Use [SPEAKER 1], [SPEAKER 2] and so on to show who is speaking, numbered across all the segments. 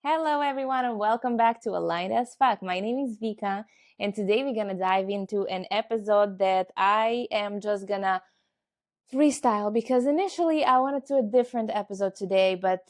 [SPEAKER 1] Hello, everyone, and welcome back to Aligned as Fuck. My name is Vika, and today we're gonna dive into an episode that I am just gonna freestyle because initially I wanted to do a different episode today, but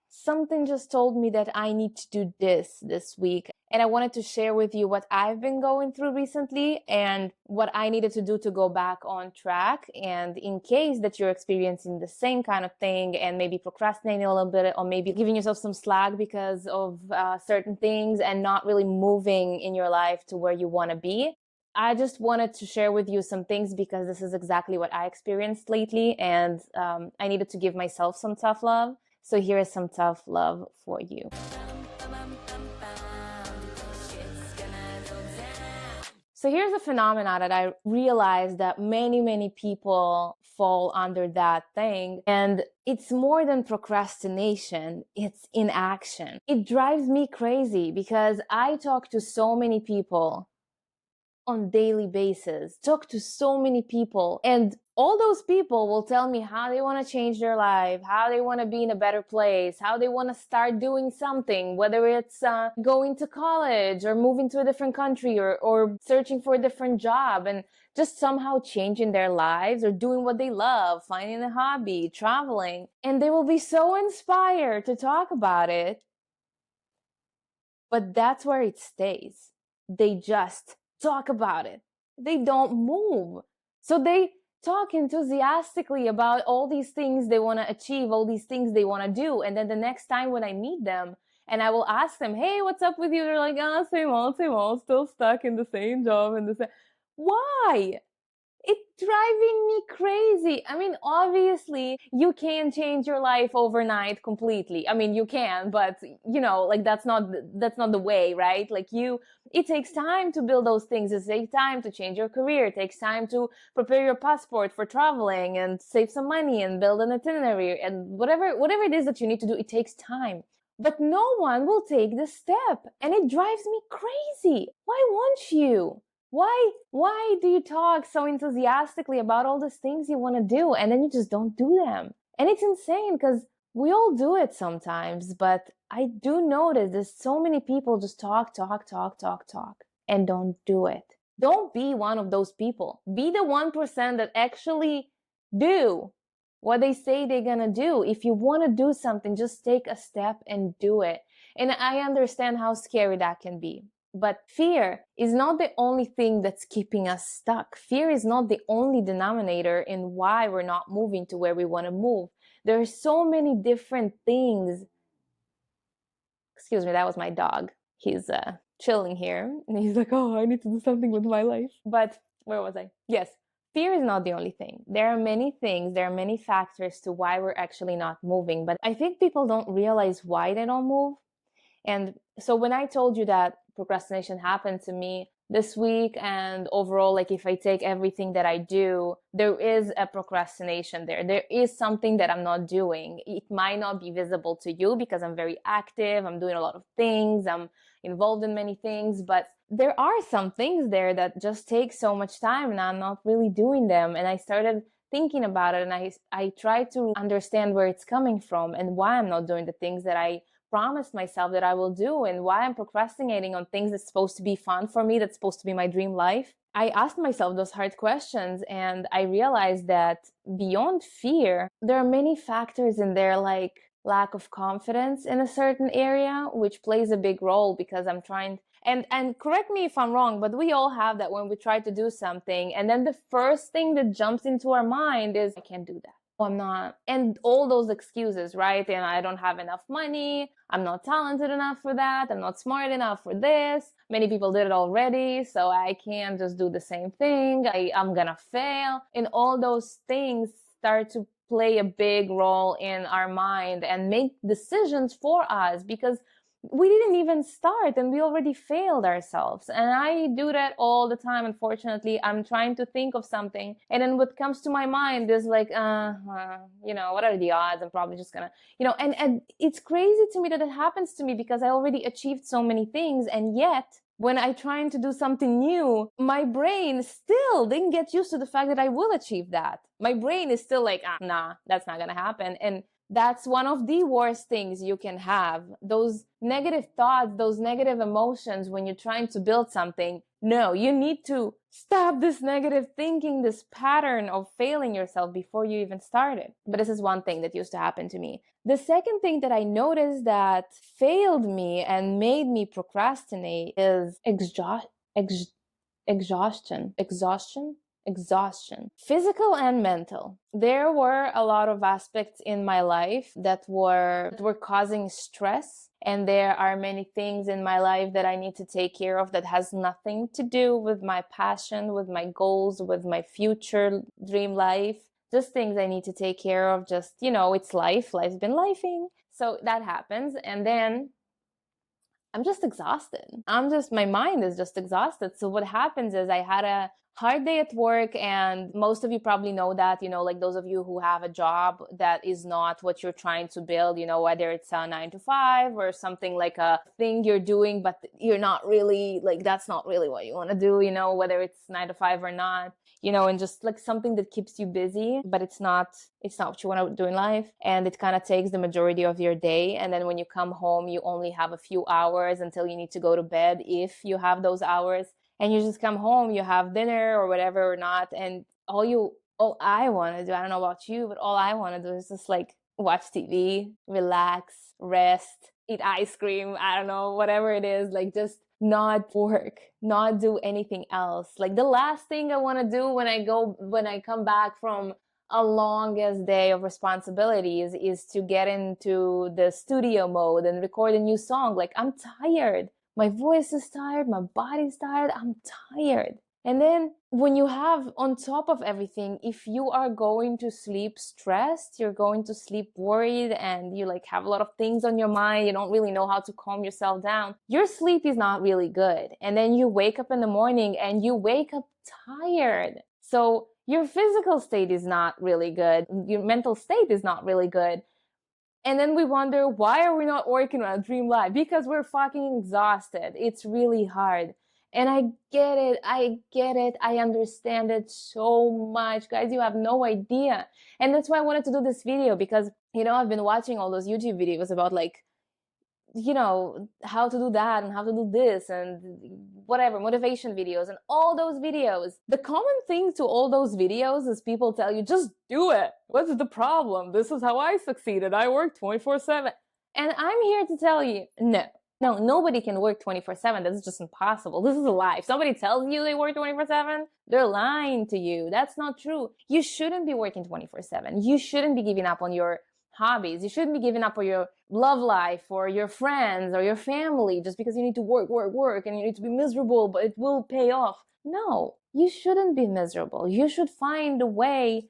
[SPEAKER 1] something just told me that I need to do this week. And I wanted to share with you what I've been going through recently and what I needed to do to go back on track. And in case that you're experiencing the same kind of thing and maybe procrastinating a little bit or maybe giving yourself some slack because of certain things and not really moving in your life to where you want to be, I just wanted to share with you some things because this is exactly what I experienced lately, and I needed to give myself some tough love. So here is some tough love for you. So here's a phenomena that I realized that many people fall under that thing. And it's more than procrastination, it's inaction. It drives me crazy because I talk to so many people on daily basis, talk to so many people, and all those people will tell me how they want to change their life, how they want to be in a better place, how they want to start doing something, whether it's going to college or moving to a different country or searching for a different job and just somehow changing their lives or doing what they love, finding a hobby, traveling. And they will be so inspired to talk about it. But that's where it stays. They just talk about it. They don't move. So they talk enthusiastically about all these things they want to achieve, all these things they want to do. And then the next time when I meet them and I will ask them, hey, what's up with you? They're like, same old, still stuck in the same job and the same. Why? It's driving me crazy. I mean, obviously, you can't change your life overnight completely. I mean, you can, but like that's not the way, right? Like it takes time to build those things. It takes time to change your career. It takes time to prepare your passport for traveling and save some money and build an itinerary and whatever it is that you need to do. It takes time. But no one will take the step, and it drives me crazy. Why won't you? Why do you talk so enthusiastically about all these things you want to do and then you just don't do them? And it's insane because we all do it sometimes, but I do notice there's so many people just talk and don't do it. Don't be one of those people. Be the 1% that actually do what they say they're gonna do. If you want to do something, just take a step and do it. And I understand how scary that can be. But fear is not the only thing that's keeping us stuck. Fear is not the only denominator in why we're not moving to where we want to move. There are so many different things. Excuse me, that was my dog. He's chilling here. And he's like, oh, I need to do something with my life. But where was I? Yes, fear is not the only thing. There are many things, there are many factors to why we're actually not moving. But I think people don't realize why they don't move. And so when I told you that procrastination happened to me this week and overall, like if I take everything that I do, there is a procrastination there. There is something that I'm not doing. It might not be visible to you because I'm very active. I'm doing a lot of things. I'm involved in many things, but there are some things there that just take so much time and I'm not really doing them. And I started thinking about it and I tried to understand where it's coming from and why I'm not doing the things that I promised myself that I will do and why I'm procrastinating on things that's supposed to be fun for me, that's supposed to be my dream life. I asked myself those hard questions and I realized that beyond fear, there are many factors in there like lack of confidence in a certain area, which plays a big role because I'm trying and correct me if I'm wrong, but we all have that when we try to do something and then the first thing that jumps into our mind is I can't do that. I'm not, and all those excuses, right? And I don't have enough money. I'm not talented enough for that. I'm not smart enough for this. Many people did it already, so I can't just do the same thing. I'm gonna fail. And all those things start to play a big role in our mind and make decisions for us because we didn't even start and we already failed ourselves. And I do that all the time. Unfortunately, I'm trying to think of something. And then what comes to my mind is like, what are the odds? I'm probably just gonna, and it's crazy to me that it happens to me because I already achieved so many things. And yet when I trying to do something new, my brain still didn't get used to the fact that I will achieve that. My brain is still like, nah, that's not gonna happen. And That's one of the worst things you can have. Those negative thoughts, those negative emotions when you're trying to build something. No, you need to stop this negative thinking, this pattern of failing yourself before you even started. But this is one thing that used to happen to me. The second thing that I noticed that failed me and made me procrastinate is exhaustion, physical and mental. There were a lot of aspects in my life that were causing stress, and there are many things in my life that I need to take care of that has nothing to do with my passion, with my goals, with my future dream life. Just things I need to take care of. Just, it's life. Life's been lifing. So that happens. And then I'm just exhausted. My mind is just exhausted. So what happens is I had a hard day at work, and most of you probably know that, like those of you who have a job that is not what you're trying to build, whether it's a 9 to 5 or something like a thing you're doing, but you're not really, like, that's not really what you want to do, whether it's 9 to 5 or not, and just like something that keeps you busy, but it's not what you want to do in life. And it kind of takes the majority of your day. And then when you come home, you only have a few hours until you need to go to bed, if you have those hours. And you just come home, you have dinner or whatever or not. And all I want to do, I don't know about you, but all I want to do is just like watch TV, relax, rest, eat ice cream. I don't know, whatever it is, like just not work, not do anything else. Like the last thing I want to do when I come back from a longest day of responsibilities is to get into the studio mode and record a new song. Like, I'm tired. My voice is tired. My body's tired. I'm tired. And then when you have, on top of everything, if you are going to sleep stressed, you're going to sleep worried, and you like have a lot of things on your mind, you don't really know how to calm yourself down, your sleep is not really good. And then you wake up in the morning and you wake up tired. So your physical state is not really good. Your mental state is not really good. And then we wonder, why are we not working on a dream life? Because we're fucking exhausted. It's really hard. And I get it. I understand it so much. Guys, you have no idea. And that's why I wanted to do this video, because, I've been watching all those YouTube videos about like, how to do that and how to do this and whatever, motivation videos and all those videos. The common thing to all those videos is people tell you, just do it. What's the problem? This is how I succeeded. I work 24/7. And I'm here to tell you, no, nobody can work 24/7. That's just impossible. This is a lie. If somebody tells you they work 24/7, they're lying to you. That's not true. You shouldn't be working 24/7. You shouldn't be giving up on your hobbies. You shouldn't be giving up on your love life or your friends or your family just because you need to work and you need to be miserable, but it will pay off. No, you shouldn't be miserable. You should find a way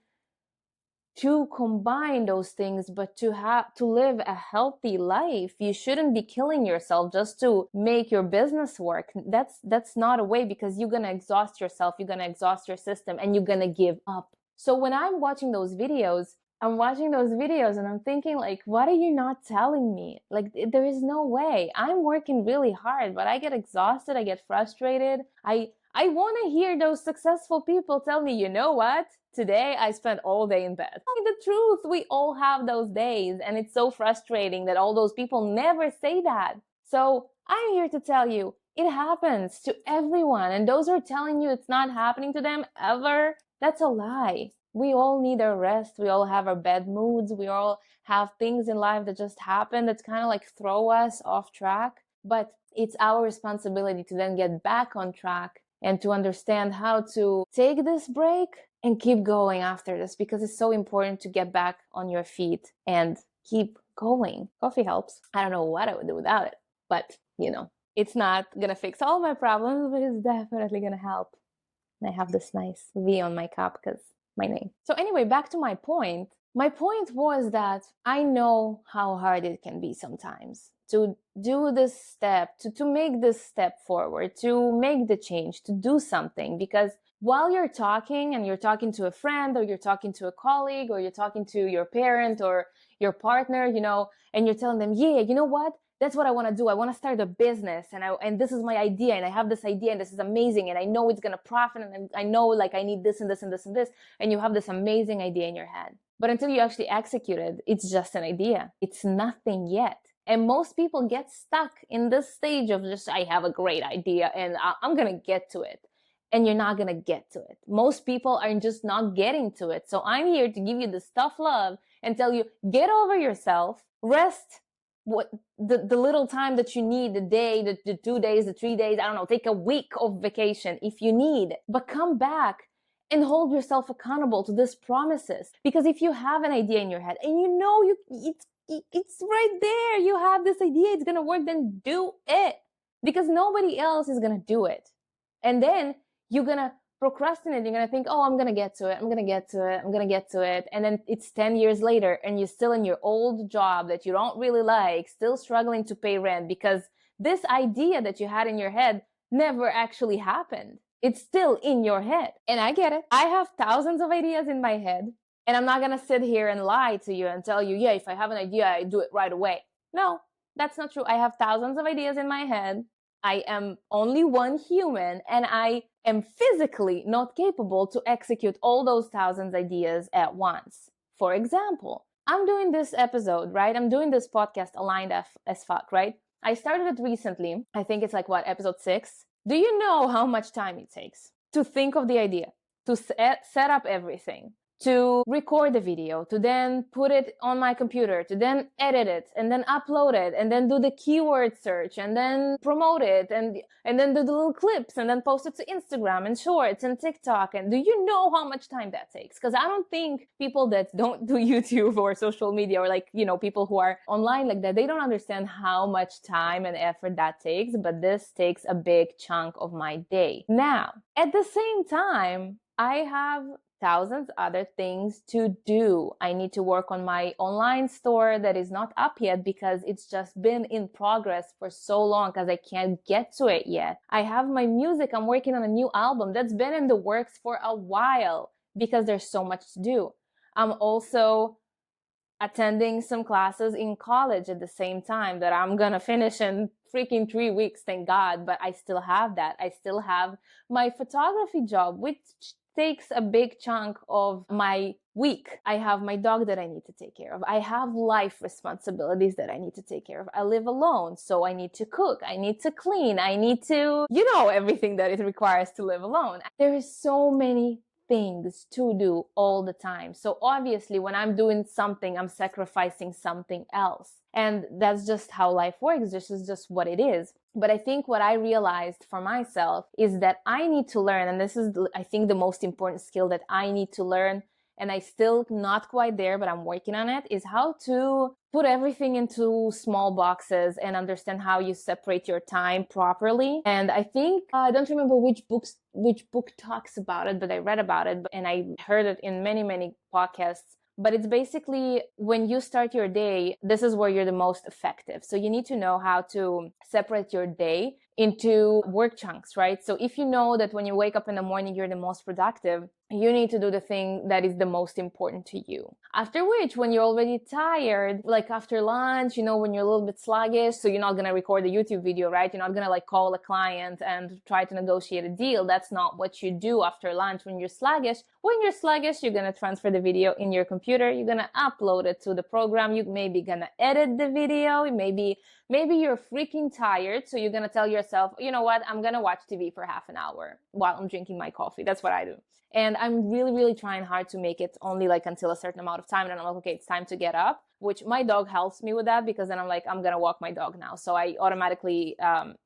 [SPEAKER 1] to combine those things, but to live a healthy life. You shouldn't be killing yourself just to make your business work. That's not a way, because you're gonna exhaust yourself, you're gonna exhaust your system, and you're gonna give up. So when I'm watching those videos, and I'm thinking, like, what are you not telling me? Like, there is no way. I'm working really hard, but I get exhausted, I get frustrated. I want to hear those successful people tell me, you know what? Today I spent all day in bed. Tell me the truth. We all have those days, and it's so frustrating that all those people never say that. So I'm here to tell you, it happens to everyone. And those who are telling you it's not happening to them ever, that's a lie. We all need our rest. We all have our bad moods. We all have things in life that just happen that's kind of like throw us off track. But it's our responsibility to then get back on track and to understand how to take this break and keep going after this, because it's so important to get back on your feet and keep going. Coffee helps. I don't know what I would do without it, but it's not gonna fix all my problems, but it's definitely gonna help. And I have this nice V on my cup because my name. So anyway, back to my point. My point was that I know how hard it can be sometimes to do this step, to make this step forward, to make the change, to do something. Because while you're talking, and you're talking to a friend, or you're talking to a colleague, or you're talking to your parent or your partner, and you're telling them, yeah, you know what? That's what I want to do. I want to start a business, and this is my idea, and I have this idea, and this is amazing, and I know it's going to profit, and I know like I need this and this and this and this, and you have this amazing idea in your head. But until you actually execute it, it's just an idea. It's nothing yet. And most people get stuck in this stage of just, I have a great idea and I'm going to get to it. And you're not going to get to it. Most people are just not getting to it. So I'm here to give you this tough love and tell you, get over yourself, rest the little time that you need, the day, the 2 days, the 3 days, I don't know, take a week of vacation if you need, but come back and hold yourself accountable to these promises. Because if you have an idea in your head and you know it's right there, you have this idea, it's going to work, then do it. Because nobody else is going to do it. And then you're going to procrastinate. You're going to think, oh, I'm going to get to it. I'm going to get to it. I'm going to get to it. And then it's 10 years later and you're still in your old job that you don't really like, still struggling to pay rent because this idea that you had in your head never actually happened. It's still in your head. And I get it. I have thousands of ideas in my head. And I'm not going to sit here and lie to you and tell you, yeah, if I have an idea, I do it right away. No, that's not true. I have thousands of ideas in my head. I am only one human and I am physically not capable to execute all those thousands of ideas at once. For example, I'm doing this episode, right? I'm doing this podcast aligned as fuck, right? I started it recently. I think it's like episode 6. Do you know how much time it takes to think of the idea, to set up everything, to record the video, to then put it on my computer, to then edit it and then upload it and then do the keyword search and then promote it and then do the little clips and then post it to Instagram and Shorts and TikTok? And do you know how much time that takes? Because I don't think people that don't do YouTube or social media or people who are online like that, they don't understand how much time and effort that takes, but this takes a big chunk of my day. Now, at the same time, I have thousands other things to do. I need to work on my online store that is not up yet because it's just been in progress for so long because I can't get to it yet. I have my music. I'm working on a new album that's been in the works for a while because there's so much to do. I'm also attending some classes in college at the same time that I'm gonna finish in freaking 3 weeks, thank God, but I still have that. I still have my photography job, which takes a big chunk of my week. I have my dog that I need to take care of. I have life responsibilities that I need to take care of. I live alone, so I need to cook. I need to clean. I need to, everything that it requires to live alone. There is so many things to do all the time. So obviously when I'm doing something, I'm sacrificing something else. And that's just how life works. This is just what it is. But I think what I realized for myself is that I need to learn, and this is, I think, the most important skill that I need to learn, and I still not quite there, but I'm working on it, is how to put everything into small boxes and understand how you separate your time properly. And I think, I don't remember which book talks about it, but I read about it and I heard it in many, many podcasts. But it's basically when you start your day, this is where you're the most effective. So you need to know how to separate your day into work chunks, right? So if you know that when you wake up in the morning, you're the most productive, you need to do the thing that is the most important to you. After which, when you're already tired, like after lunch, when you're a little bit sluggish, so you're not going to record a YouTube video, right? You're not going to call a client and try to negotiate a deal. That's not what you do after lunch when you're sluggish. When you're sluggish, you're going to transfer the video in your computer. You're going to upload it to the program. You maybe going to edit the video. Maybe you're freaking tired. So you're going to tell yourself, you know what? I'm going to watch TV for half an hour while I'm drinking my coffee. That's what I do. And I'm really, really trying hard to make it only until a certain amount of time. And I'm like, okay, it's time to get up, which my dog helps me with that because then I'm like, I'm going to walk my dog now. So I automatically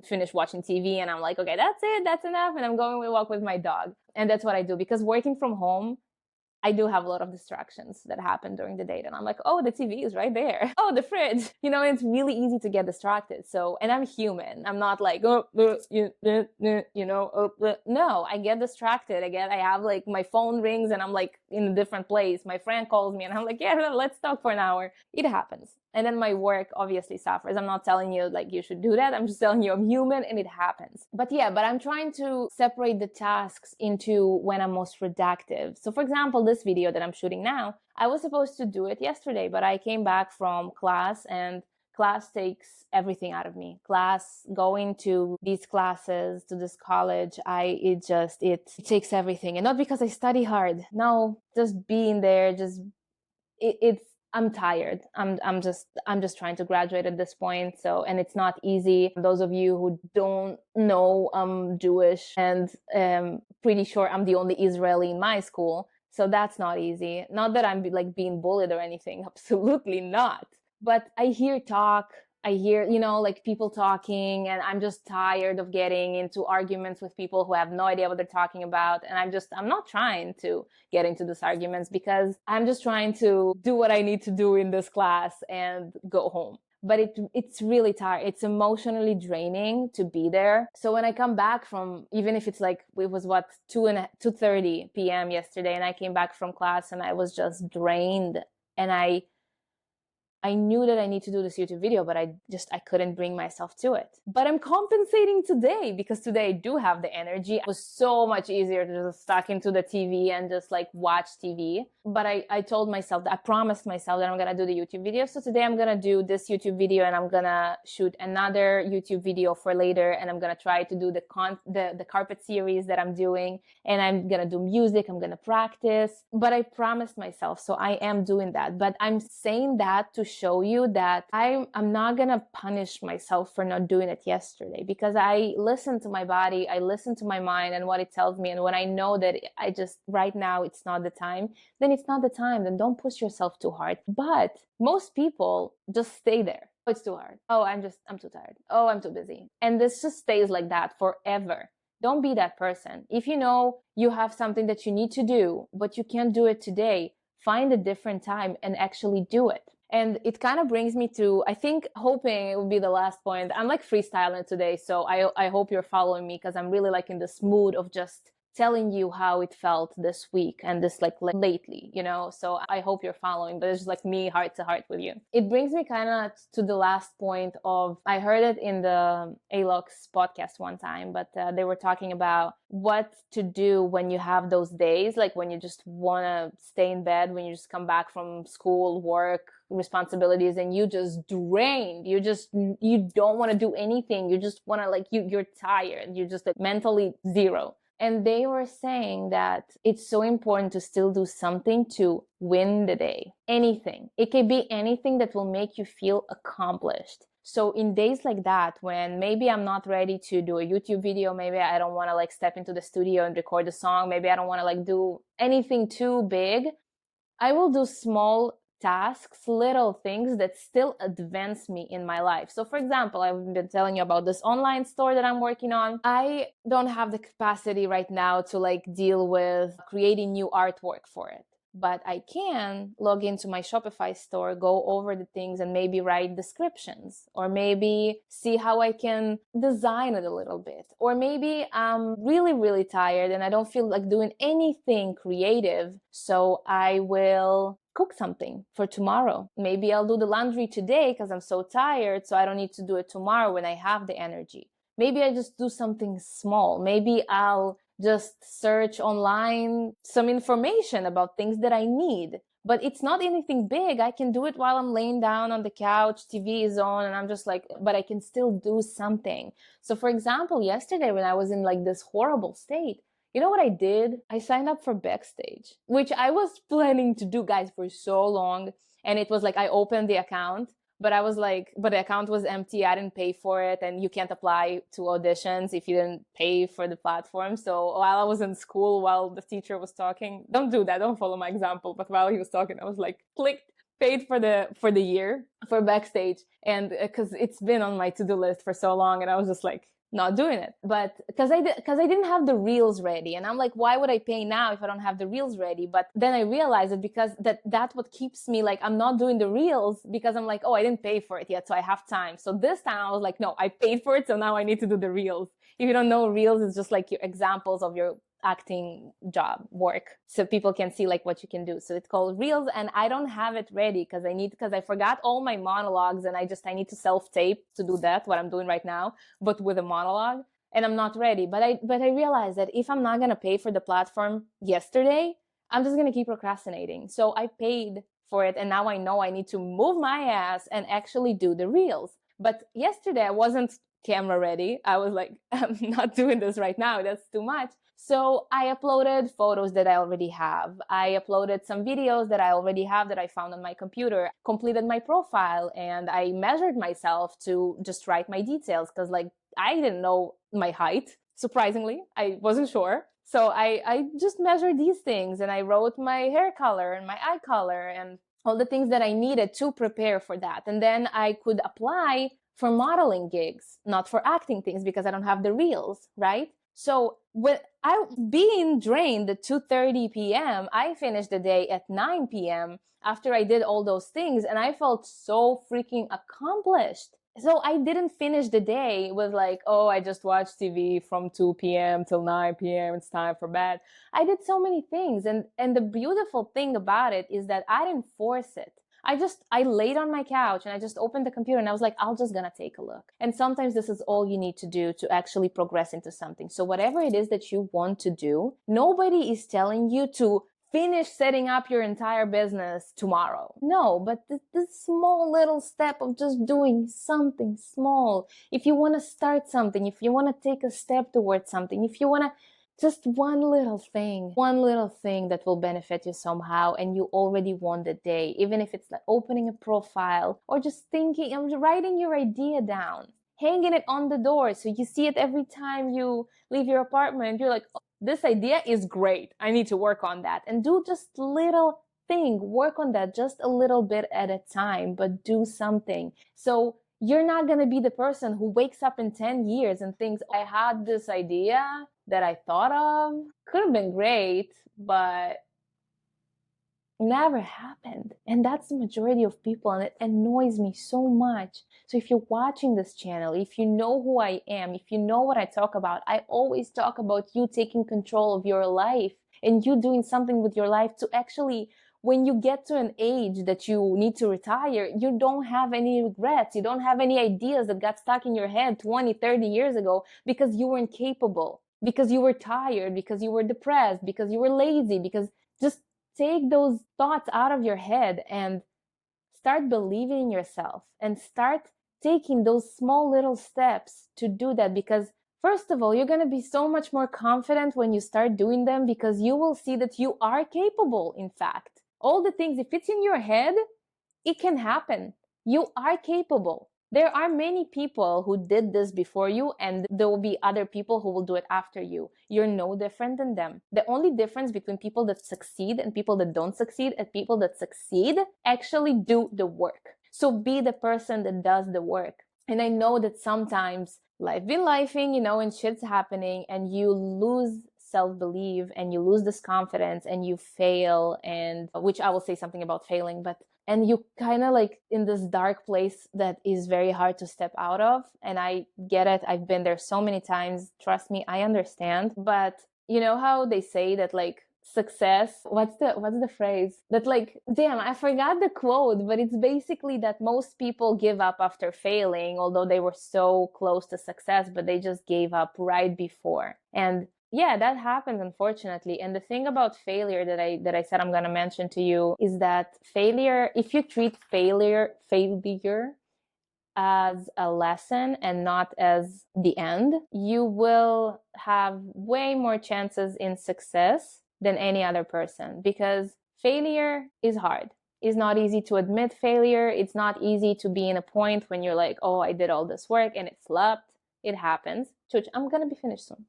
[SPEAKER 1] finish watching TV and I'm like, okay, that's it. That's enough. And I'm going to walk with my dog. And that's what I do because working from home, I do have a lot of distractions that happen during the day. And I'm like, oh, the TV is right there. Oh, the fridge. It's really easy to get distracted. So, and I'm human. I'm not like, no, I get distracted. I have my phone rings and I'm in a different place. My friend calls me and I'm like, yeah, let's talk for an hour. It happens. And then my work obviously suffers. I'm not telling you you should do that. I'm just telling you I'm human and it happens. But I'm trying to separate the tasks into when I'm most productive. So for example, this video that I'm shooting now, I was supposed to do it yesterday, but I came back from class and class takes everything out of me. Going to these classes, to this college, it takes everything. And not because I study hard. No, just being there, just it's I'm tired. I'm just trying to graduate at this point. So, and it's not easy. Those of you who don't know, I'm Jewish, and pretty sure I'm the only Israeli in my school. So that's not easy. Not that I'm like being bullied or anything. Absolutely not. But I hear talk. I hear, like people talking, and I'm just tired of getting into arguments with people who have no idea what they're talking about. And I'm not trying to get into these arguments because I'm just trying to do what I need to do in this class and go home. But it's really tired. It's emotionally draining to be there. So when I come back from, even if it's like, it was 2:30 p.m. yesterday, and I came back from class and I was just drained, and I knew that I need to do this YouTube video, but I couldn't bring myself to it. But I'm compensating today because today I do have the energy. It was so much easier to just stuck into the TV and just like watch TV. But I told myself, I promised myself that I'm going to do the YouTube video. So today I'm going to do this YouTube video, and I'm going to shoot another YouTube video for later. And I'm going to try to do the carpet series that I'm doing. And I'm going to do music. I'm going to practice. But I promised myself. So I am doing that. But I'm saying that to show you that I'm not going to punish myself for not doing it yesterday, because I listen to my body, I listen to my mind and what it tells me. And when I know that right now it's not the time, then it's not the time. Then don't push yourself too hard. But most people just stay there. Oh, it's too hard. Oh, I'm too tired. Oh, I'm too busy. And this just stays like that forever. Don't be that person. If you know you have something that you need to do, but you can't do it today, find a different time and actually do it. And it kind of brings me to, I think, hoping it will be the last point. I'm like freestyling today, so I hope you're following me, because I'm really like in this mood of just telling you how it felt this week and this like lately, so I hope you're following, but it's just like me heart to heart with you. It brings me kind of to the last point of, I heard it in the ALOX podcast one time, but they were talking about what to do when you have those days, like when you just want to stay in bed, when you just come back from school, work, responsibilities, and you just drained, you don't want to do anything, you just want to like, you're tired, you're just like mentally zero. And they were saying that it's so important to still do something to win the day. Anything. It can be anything that will make you feel accomplished. So in days like that, when maybe I'm not ready to do a YouTube video, maybe I don't want to like step into the studio and record a song, maybe I don't want to like do anything too big, I will do small tasks, little things that still advance me in my life. So for example, I've been telling you about this online store that I'm working on. I don't have the capacity right now to like deal with creating new artwork for it. But I can log into my Shopify store, go over the things and maybe write descriptions, or maybe see how I can design it a little bit. Or maybe I'm really, really tired and I don't feel like doing anything creative. So I will cook something for tomorrow. Maybe I'll do the laundry today because I'm so tired, so I don't need to do it tomorrow when I have the energy. Maybe I just do something small. Maybe I'll just search online some information about things that I need. But it's not anything big. I can do it while I'm laying down on the couch, TV is on, and I'm just like, but I can still do something. So for example, yesterday when I was in like this horrible state, you know what I did? I signed up for Backstage, which I was planning to do, guys, for so long. And it was like, I opened the account, but I was like, but the account was empty. I didn't pay for it. And you can't apply to auditions if you didn't pay for the platform. So while I was in school, while the teacher was talking, don't do that. Don't follow my example. But while he was talking, I was like, clicked, paid for the year for Backstage. And because it's been on my to-do list for so long. And I was just like, not doing it. But because I didn't have the reels ready, and I'm like, why would I pay now if I don't have the reels ready? But then I realized it because that's what keeps me like, I'm not doing the reels because I'm like, oh, I didn't pay for it yet, so I have time. So this time I was like, no, I paid for it, so now I need to do the reels. If you don't know, reels is just like your examples of your acting job work, so people can see like what you can do. So it's called reels, and I don't have it ready because I forgot all my monologues, and I need to self-tape to do that, what I'm doing right now, but with a monologue, and I'm not ready. But I realized that if I'm not going to pay for the platform yesterday, I'm just going to keep procrastinating. So I paid for it, and now I know I need to move my ass and actually do the reels. But yesterday I wasn't camera ready. I was like, I'm not doing this right now. That's too much. So I uploaded photos that I already have. I uploaded some videos that I already have that I found on my computer, completed my profile, and I measured myself to just write my details because like I didn't know my height. Surprisingly, I wasn't sure. So I just measured these things and I wrote my hair color and my eye color and all the things that I needed to prepare for that. And then I could apply for modeling gigs, not for acting things because I don't have the reels, right? So when I being drained at 2:30 p.m., I finished the day at 9 p.m. after I did all those things and I felt so freaking accomplished. So I didn't finish the day with like, oh, I just watched TV from 2 p.m. till 9 p.m. It's time for bed. I did so many things. And the beautiful thing about it is that I didn't force it. I laid on my couch and I just opened the computer and I was like, I'll just gonna take a look. And sometimes this is all you need to do to actually progress into something. So whatever it is that you want to do, nobody is telling you to finish setting up your entire business tomorrow. No, but this small little step of just doing something small. If you want to start something, if you want to take a step towards something, if you want to just one little thing that will benefit you somehow and you already won the day, even if it's like opening a profile or just thinking and writing your idea down, hanging it on the door so you see it every time you leave your apartment. You're like, oh, this idea is great. I need to work on that. And do just little thing, work on that just a little bit at a time, but do something. So you're not going to be the person who wakes up in 10 years and thinks, I had this idea that I thought of, could have been great, but never happened. And that's the majority of people, and it annoys me so much. So if you're watching this channel, if you know who I am, if you know what I talk about, I always talk about you taking control of your life and you doing something with your life to actually, when you get to an age that you need to retire, you don't have any regrets. You don't have any ideas that got stuck in your head 20, 30 years ago because you weren't capable, because you were tired, because you were depressed, because you were lazy, because just take those thoughts out of your head and start believing in yourself and start taking those small little steps to do that. Because first of all, you're going to be so much more confident when you start doing them because you will see that you are capable. In fact, all the things, if it's in your head, it can happen. You are capable. There are many people who did this before you, and there will be other people who will do it after you. You're no different than them. The only difference between people that succeed and people that don't succeed is people that succeed actually do the work. So be the person that does the work. And I know that sometimes life be lifing, and shit's happening and you lose self-belief and you lose this confidence and you fail, and which I will say something about failing, and you kind of like in this dark place that is very hard to step out of. And I get it. I've been there so many times. Trust me, I understand. But you know how they say that like success, what's the phrase? That like, damn, I forgot the quote, but it's basically that most people give up after failing, although they were so close to success, but they just gave up right before. And yeah, that happens, unfortunately. And the thing about failure that I said I'm going to mention to you is that failure, if you treat failure as a lesson and not as the end, you will have way more chances in success than any other person, because failure is hard. It's not easy to admit failure. It's not easy to be in a point when you're like, oh, I did all this work and it flopped. It happens. Which I'm going to be finished soon.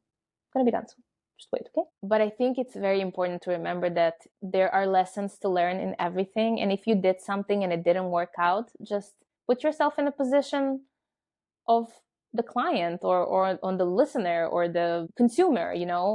[SPEAKER 1] Gonna be done soon. Just wait, okay? But I think it's very important to remember that there are lessons to learn in everything. And if you did something and it didn't work out, just put yourself in a position of the client or on the listener or the consumer,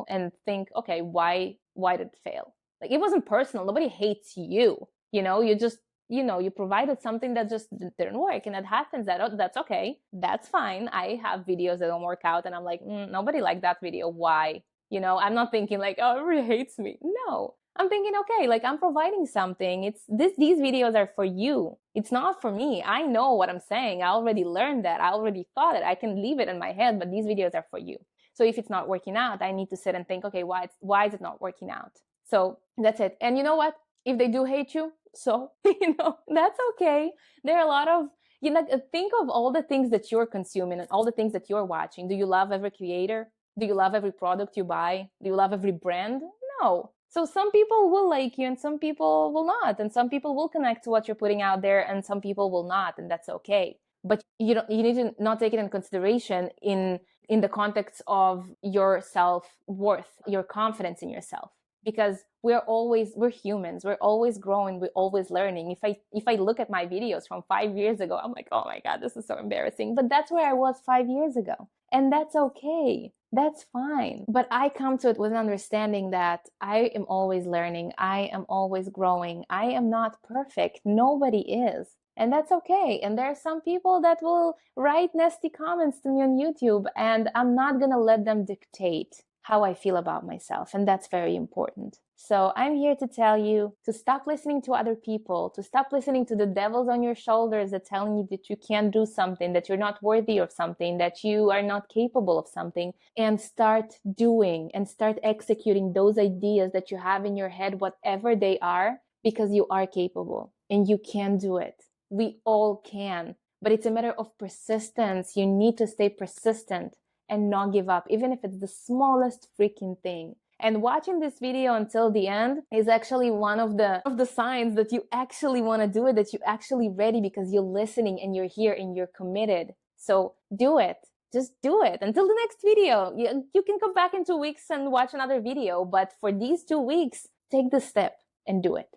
[SPEAKER 1] and think, okay, why did it fail? Like, it wasn't personal. Nobody hates you. You just, you provided something that just didn't work, and that happens. That's okay. That's fine. I have videos that don't work out and I'm like, nobody liked that video. Why? I'm not thinking like, oh, everybody hates me. No, I'm thinking, okay, like I'm providing something. These videos are for you. It's not for me. I know what I'm saying. I already learned that. I already thought it. I can leave it in my head, but these videos are for you. So if it's not working out, I need to sit and think, okay, why is it not working out? So that's it. And you know what? If they do hate you, so, that's okay. There are a lot of You know, think of all the things that you're consuming and all the things that you're watching. Do you love every creator? Do you love every product you buy? Do you love every brand? No. So some people will like you and some people will not. And some people will connect to what you're putting out there and some people will not. And that's okay. But you need to not take it in consideration in the context of your self-worth, your confidence in yourself. Because we're humans, we're always growing, we're always learning. If I look at my videos from 5 years ago, I'm like, oh my God, this is so embarrassing. But that's where I was 5 years ago. And that's okay. That's fine. But I come to it with an understanding that I am always learning. I am always growing. I am not perfect. Nobody is. And that's okay. And there are some people that will write nasty comments to me on YouTube, and I'm not going to let them dictate how I feel about myself. And that's very important. So I'm here to tell you to stop listening to other people, to stop listening to the devils on your shoulders that telling you that you can't do something, that you're not worthy of something, that you are not capable of something, and start doing and start executing those ideas that you have in your head, whatever they are, because you are capable and you can do it. We all can, but it's a matter of persistence. You need to stay persistent and not give up, even if it's the smallest freaking thing. And watching this video until the end is actually one of the signs that you actually want to do it, that you're actually ready because you're listening and you're here and you're committed. So do it. Just do it until the next video. You can come back in 2 weeks and watch another video, but for these 2 weeks, take the step and do it.